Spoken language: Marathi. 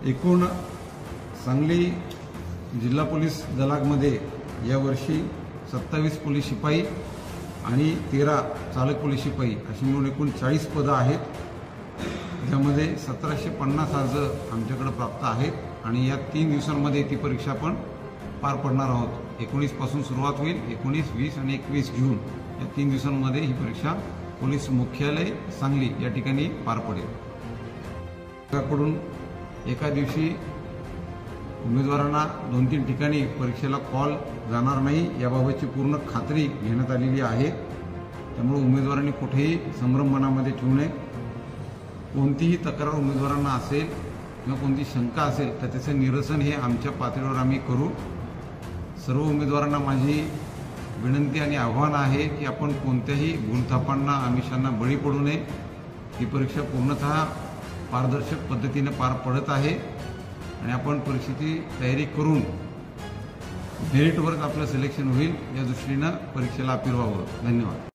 एकूण सांगली जिल्हा पोलीस दलामध्ये यावर्षी 27 पोलीस शिपाई आणि 13 चालक पोलीस शिपाई अशी मिळून एकूण 40 पदं आहेत। ज्यामध्ये 1750 अर्ज आमच्याकडे प्राप्त आहेत आणि या 3 दिवसांमध्ये ती परीक्षा आपण पार पडणार आहोत। 19 पासून सुरुवात होईल। 19, 20 आणि 21 जून या 3 दिवसांमध्ये ही परीक्षा पोलीस मुख्यालय सांगली या ठिकाणी पार पडेल। त्याकडून एका दिवशी उमेदवारांना 2-3 ठिकाणी परीक्षेला कॉल जाणार नाही याबाबतची पूर्ण खात्री घेण्यात आलेली आहे। त्यामुळे उमेदवारांनी कुठेही संभ्रम मनामध्ये ठेवू नये। कोणतीही तक्रार उमेदवारांना असेल किंवा कोणती शंका असेल तर त्याचे निरसन हे आमच्या पातळीवर आम्ही करू। सर्व उमेदवारांना माझी विनंती आणि आव्हान आहे की आपण कोणत्याही भूलथापांना आमिषांना बळी पडू नये। ही परीक्षा पूर्णतः पारदर्शक पद्धतीने पार पडत आहे आणि आपण परीक्षेची तयारी करून मेरिटवरच आपलं सिलेक्शन होईल या दृष्टीने परीक्षेला अपील व्हावं। धन्यवाद।